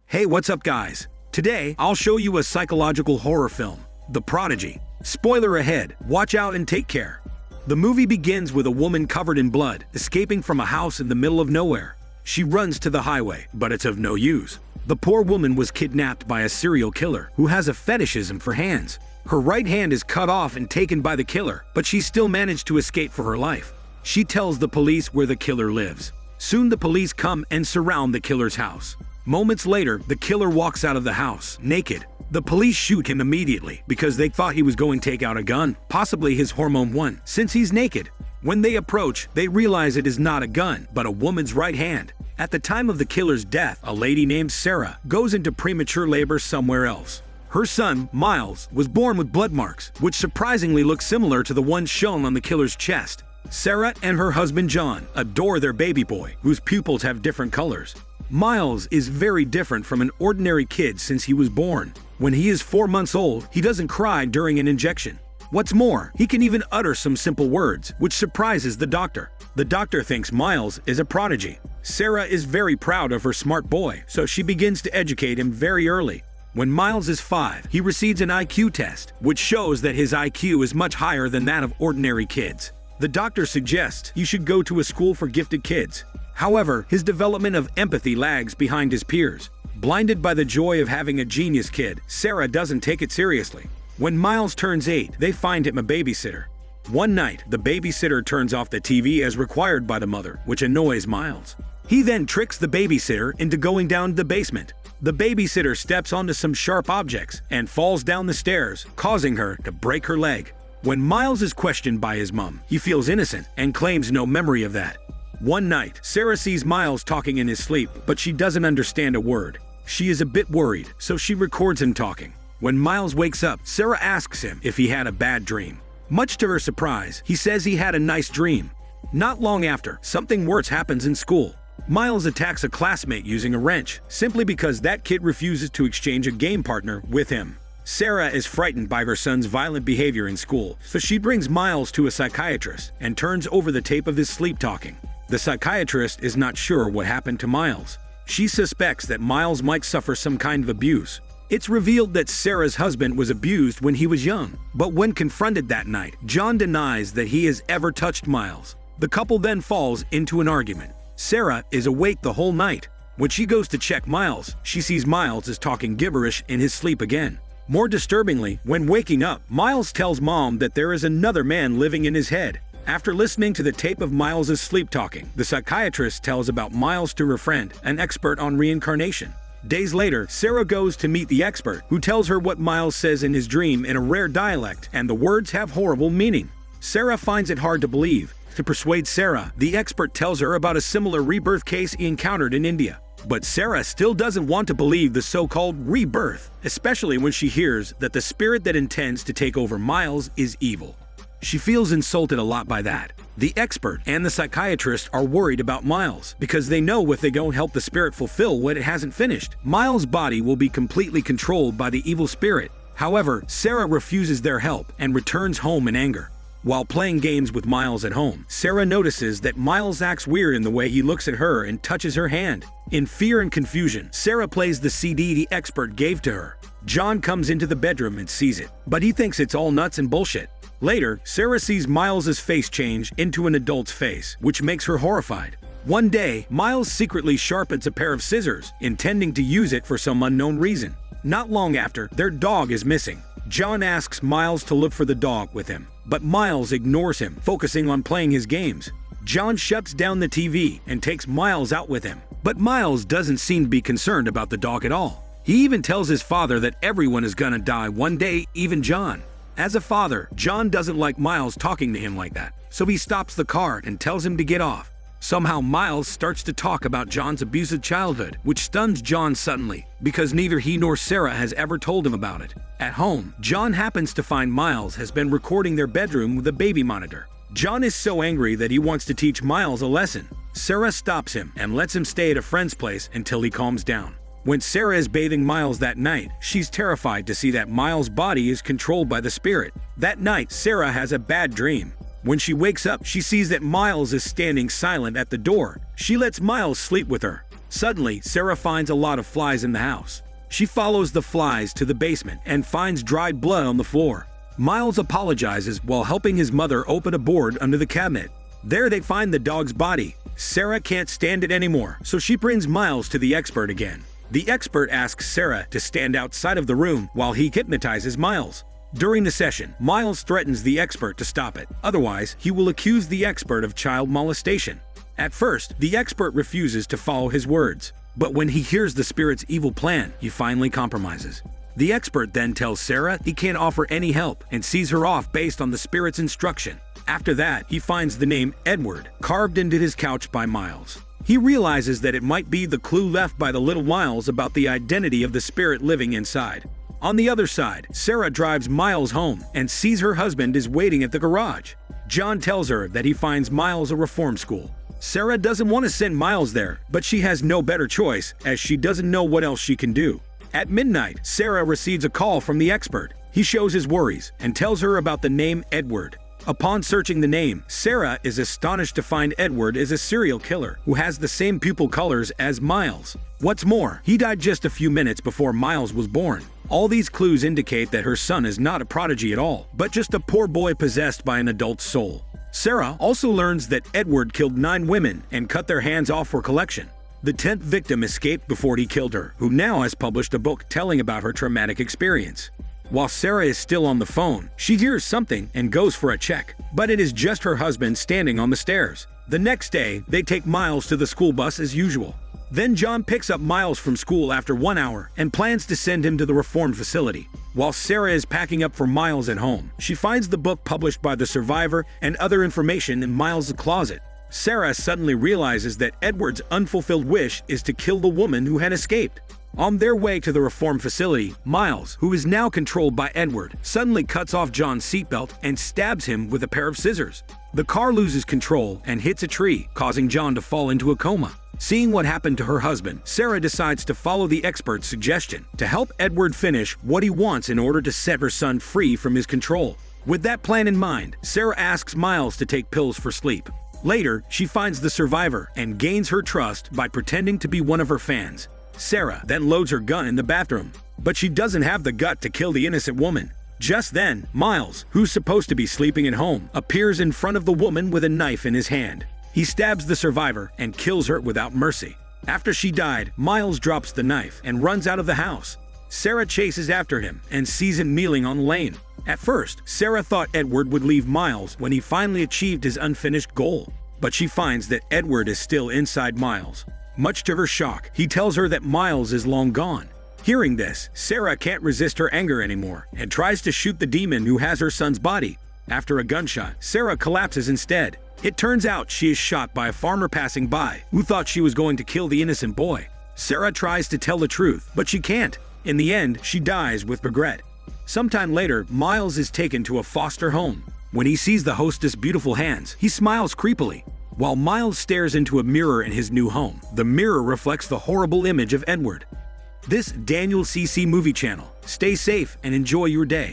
Hey, what's up guys? Today, I'll show you a psychological horror film, The Prodigy. Spoiler ahead, watch out and take care. The movie begins with a woman covered in blood, escaping from a house in the middle of nowhere. She runs to the highway, but it's of no use. The poor woman was kidnapped by a serial killer who has a fetishism for hands. Her right hand is cut off and taken by the killer, but she still managed to escape for her life. She tells the police where the killer lives. Soon the police come and surround the killer's house. Moments later, the killer walks out of the house, naked. The police shoot him immediately because they thought he was going to take out a gun, possibly his hormone one, since he's naked. When they approach, they realize it is not a gun, but a woman's right hand. At the time of the killer's death, a lady named Sarah goes into premature labor somewhere else. Her son, Miles, was born with blood marks, which surprisingly look similar to the ones shown on the killer's chest. Sarah and her husband John adore their baby boy, whose pupils have different colors. Miles is very different from an ordinary kid since he was born. When he is 4 months old, he doesn't cry during an injection. What's more, he can even utter some simple words, which surprises the doctor. The doctor thinks Miles is a prodigy. Sarah is very proud of her smart boy, so she begins to educate him very early. When Miles is 5, he receives an IQ test, which shows that his IQ is much higher than that of ordinary kids. The doctor suggests he should go to a school for gifted kids. However, his development of empathy lags behind his peers. Blinded by the joy of having a genius kid, Sarah doesn't take it seriously. When Miles turns 8, they find him a babysitter. One night, the babysitter turns off the TV as required by the mother, which annoys Miles. He then tricks the babysitter into going down to the basement. The babysitter steps onto some sharp objects and falls down the stairs, causing her to break her leg. When Miles is questioned by his mom, he feels innocent and claims no memory of that. One night, Sarah sees Miles talking in his sleep, but she doesn't understand a word. She is a bit worried, so she records him talking. When Miles wakes up, Sarah asks him if he had a bad dream. Much to her surprise, he says he had a nice dream. Not long after, something worse happens in school. Miles attacks a classmate using a wrench, simply because that kid refuses to exchange a game partner with him. Sarah is frightened by her son's violent behavior in school, so she brings Miles to a psychiatrist and turns over the tape of his sleep talking. The psychiatrist is not sure what happened to Miles. She suspects that Miles might suffer some kind of abuse. It's revealed that Sarah's husband was abused when he was young, but when confronted that night, John denies that he has ever touched Miles. The couple then falls into an argument. Sarah is awake the whole night. When she goes to check Miles, she sees Miles is talking gibberish in his sleep again. More disturbingly, when waking up, Miles tells Mom that there is another man living in his head. After listening to the tape of Miles' sleep talking, the psychiatrist tells about Miles to her friend, an expert on reincarnation. Days later, Sarah goes to meet the expert, who tells her what Miles says in his dream in a rare dialect, and the words have horrible meaning. Sarah finds it hard to believe. To persuade Sarah, the expert tells her about a similar rebirth case he encountered in India. But Sarah still doesn't want to believe the so-called rebirth, especially when she hears that the spirit that intends to take over Miles is evil. She feels insulted a lot by that. The expert and the psychiatrist are worried about Miles because they know if they don't help the spirit fulfill what it hasn't finished, Miles' body will be completely controlled by the evil spirit. However, Sarah refuses their help and returns home in anger. While playing games with Miles at home, Sarah notices that Miles acts weird in the way he looks at her and touches her hand. In fear and confusion, Sarah plays the CD the expert gave to her. John comes into the bedroom and sees it, but he thinks it's all nuts and bullshit. Later, Sarah sees Miles' face change into an adult's face, which makes her horrified. One day, Miles secretly sharpens a pair of scissors, intending to use it for some unknown reason. Not long after, their dog is missing. John asks Miles to look for the dog with him, but Miles ignores him, focusing on playing his games. John shuts down the TV and takes Miles out with him, but Miles doesn't seem to be concerned about the dog at all. He even tells his father that everyone is gonna die one day, even John. As a father, John doesn't like Miles talking to him like that, so he stops the car and tells him to get off. Somehow Miles starts to talk about John's abusive childhood, which stuns John suddenly, because neither he nor Sarah has ever told him about it. At home, John happens to find Miles has been recording their bedroom with a baby monitor. John is so angry that he wants to teach Miles a lesson. Sarah stops him and lets him stay at a friend's place until he calms down. When Sarah is bathing Miles that night, she's terrified to see that Miles' body is controlled by the spirit. That night, Sarah has a bad dream. When she wakes up, she sees that Miles is standing silent at the door. She lets Miles sleep with her. Suddenly, Sarah finds a lot of flies in the house. She follows the flies to the basement and finds dried blood on the floor. Miles apologizes while helping his mother open a board under the cabinet. There they find the dog's body. Sarah can't stand it anymore, so she brings Miles to the expert again. The expert asks Sarah to stand outside of the room while he hypnotizes Miles. During the session, Miles threatens the expert to stop it, otherwise he will accuse the expert of child molestation. At first, the expert refuses to follow his words, but when he hears the spirit's evil plan, he finally compromises. The expert then tells Sarah he can't offer any help and sees her off based on the spirit's instruction. After that, he finds the name Edward carved into his couch by Miles. He realizes that it might be the clue left by the little Miles about the identity of the spirit living inside. On the other side, Sarah drives Miles home and sees her husband is waiting at the garage. John tells her that he finds Miles a reform school. Sarah doesn't want to send Miles there, but she has no better choice as she doesn't know what else she can do. At midnight, Sarah receives a call from the expert. He shows his worries and tells her about the name Edward. Upon searching the name, Sarah is astonished to find Edward is a serial killer who has the same pupil colors as Miles. What's more, he died just a few minutes before Miles was born. All these clues indicate that her son is not a prodigy at all, but just a poor boy possessed by an adult soul. Sarah also learns that Edward killed 9 women and cut their hands off for collection. The 10th victim escaped before he killed her, who now has published a book telling about her traumatic experience. While Sarah is still on the phone, she hears something and goes for a check, but it is just her husband standing on the stairs. The next day, they take Miles to the school bus as usual. Then John picks up Miles from school after 1 hour and plans to send him to the reform facility. While Sarah is packing up for Miles at home, she finds the book published by the survivor and other information in Miles' closet. Sarah suddenly realizes that Edward's unfulfilled wish is to kill the woman who had escaped. On their way to the reform facility, Miles, who is now controlled by Edward, suddenly cuts off John's seatbelt and stabs him with a pair of scissors. The car loses control and hits a tree, causing John to fall into a coma. Seeing what happened to her husband, Sarah decides to follow the expert's suggestion to help Edward finish what he wants in order to set her son free from his control. With that plan in mind, Sarah asks Miles to take pills for sleep. Later, she finds the survivor and gains her trust by pretending to be one of her fans. Sarah then loads her gun in the bathroom, but she doesn't have the gut to kill the innocent woman. Just then, Miles, who's supposed to be sleeping at home, appears in front of the woman with a knife in his hand. He stabs the survivor and kills her without mercy. After she died, Miles drops the knife and runs out of the house. Sarah chases after him and sees him kneeling on the lane. At first, Sarah thought Edward would leave Miles when he finally achieved his unfinished goal, but she finds that Edward is still inside Miles. Much to her shock, he tells her that Miles is long gone. Hearing this, Sarah can't resist her anger anymore and tries to shoot the demon who has her son's body. After a gunshot, Sarah collapses instead. It turns out she is shot by a farmer passing by who thought she was going to kill the innocent boy. Sarah tries to tell the truth, but she can't. In the end, she dies with regret. Sometime later, Miles is taken to a foster home. When he sees the hostess' beautiful hands, he smiles creepily. While Miles stares into a mirror in his new home, the mirror reflects the horrible image of Edward. This Daniel CC Movie Channel. Stay safe and enjoy your day.